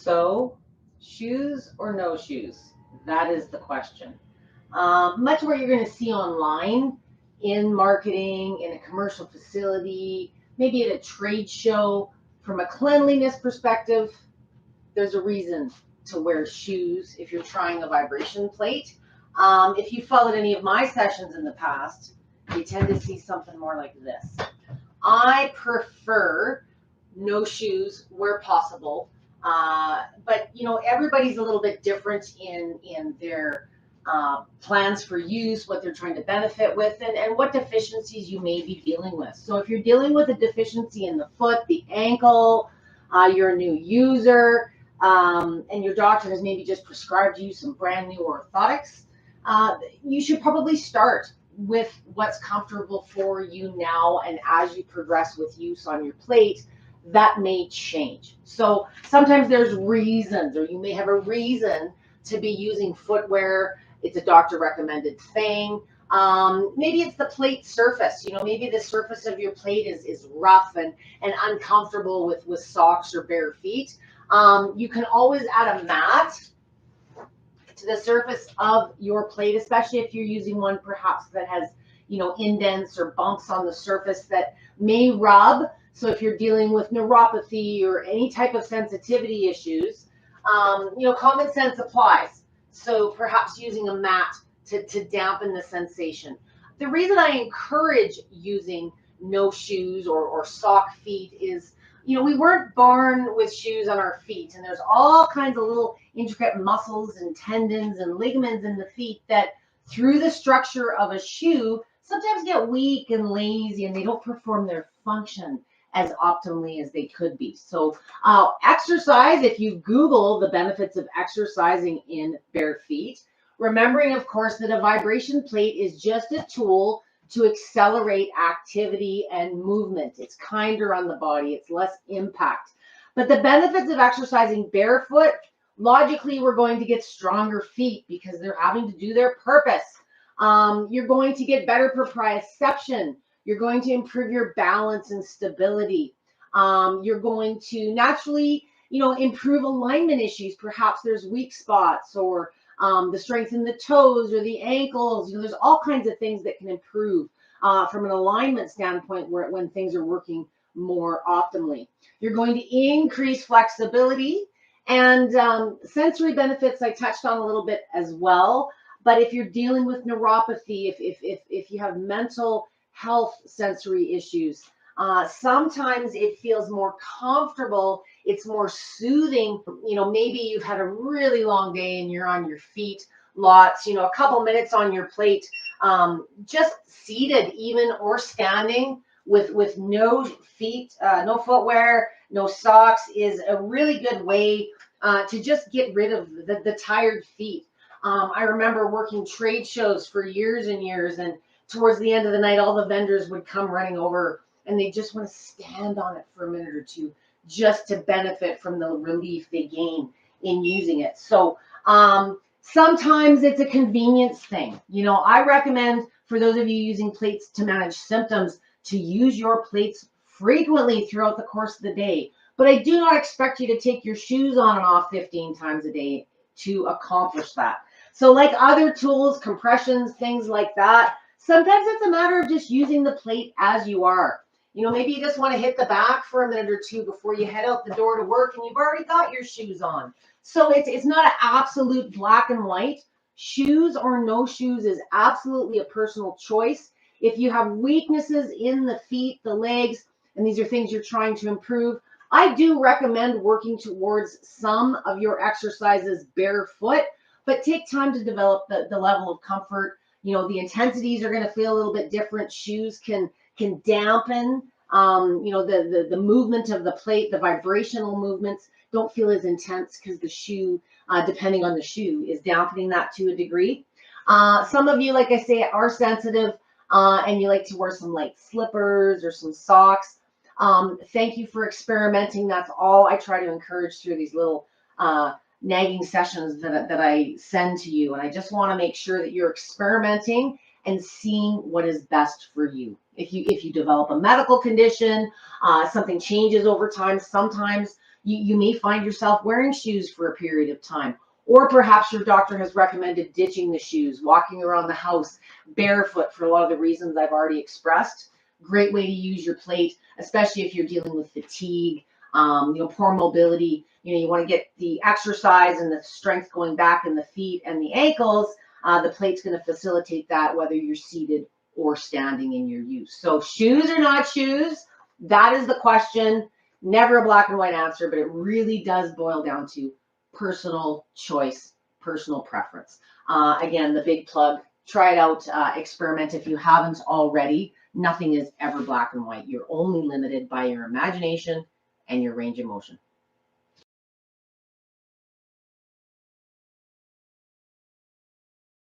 So, shoes or no shoes? That is the question. Much what you're going to see online in marketing, in a commercial facility, maybe at a trade show. From a cleanliness perspective, there's a reason to wear shoes if you're trying a vibration plate. If you followed any of my sessions in the past, you tend to see something more like this. I prefer no shoes where possible. But everybody's a little bit different in their plans for use, what they're trying to benefit with, and what deficiencies you may be dealing with. So if you're dealing with a deficiency in the foot, the ankle, you're a new user, and your doctor has maybe just prescribed you some brand new orthotics, you should probably start with what's comfortable for you now, and as you progress with use on your plate, that may change. So sometimes there's reasons, or you may have a reason to be using footwear. It's a doctor recommended thing. Maybe it's the plate surface. Maybe the surface of your plate is rough and uncomfortable with socks or bare feet. You can always add a mat to the surface of your plate, especially if you're using one perhaps that has, indents or bumps on the surface that may rub. So if you're dealing with neuropathy or any type of sensitivity issues, common sense applies. So perhaps using a mat to dampen the sensation. The reason I encourage using no shoes or sock feet is, we weren't born with shoes on our feet, and there's all kinds of little intricate muscles and tendons and ligaments in the feet that through the structure of a shoe sometimes get weak and lazy, and they don't perform their function as optimally as they could be. So exercise, if you Google the benefits of exercising in bare feet, remembering, of course, that a vibration plate is just a tool to accelerate activity and movement. It's kinder on the body. It's less impact. But the benefits of exercising barefoot, logically, we're going to get stronger feet because they're having to do their purpose. You're going to get better proprioception. You're going to improve your balance and stability. You're going to naturally, improve alignment issues. Perhaps there's weak spots, or the strength in the toes or the ankles. There's all kinds of things that can improve from an alignment standpoint when things are working more optimally. You're going to increase flexibility and sensory benefits I touched on a little bit as well. But if you're dealing with neuropathy, if you have mental health sensory issues, sometimes it feels more comfortable. It's more soothing. Maybe you've had a really long day and you're on your feet lots, a couple minutes on your plate, just seated even or standing with no feet, no footwear, no socks is a really good way to just get rid of the tired feet. I remember working trade shows for years and years, and towards the end of the night, all the vendors would come running over and they just want to stand on it for a minute or two just to benefit from the relief they gain in using it. So sometimes it's a convenience thing. I recommend for those of you using plates to manage symptoms to use your plates frequently throughout the course of the day. But I do not expect you to take your shoes on and off 15 times a day to accomplish that. So like other tools, compressions, things like that, sometimes it's a matter of just using the plate as you are. Maybe you just want to hit the back for a minute or two before you head out the door to work and you've already got your shoes on. So it's not an absolute black and white. Shoes or no shoes is absolutely a personal choice. If you have weaknesses in the feet, the legs, and these are things you're trying to improve, I do recommend working towards some of your exercises barefoot, but take time to develop the level of comfort. The intensities are going to feel a little bit different. Shoes can dampen, the movement of the plate. The vibrational movements don't feel as intense because the shoe, depending on the shoe, is dampening that to a degree. Some of you, like I say, are sensitive and you like to wear some light slippers or some socks. Thank you for experimenting. That's all I try to encourage through these little nagging sessions that I send to you. And I just want to make sure that you're experimenting and seeing what is best for you. If you develop a medical condition, something changes over time. Sometimes You may find yourself wearing shoes for a period of time, or perhaps your doctor has recommended ditching the shoes, walking around the house barefoot for a lot of the reasons I've already expressed. Great way to use your plate, especially if you're dealing with fatigue, poor mobility. You want to get the exercise and the strength going back in the feet and the ankles. The plate's going to facilitate that, whether you're seated or standing in your use. So shoes or not shoes, that is the question. Never a black and white answer, but it really does boil down to personal choice, personal preference. Again, the big plug, try it out, experiment if you haven't already. Nothing is ever black and white. You're only limited by your imagination and your range of motion.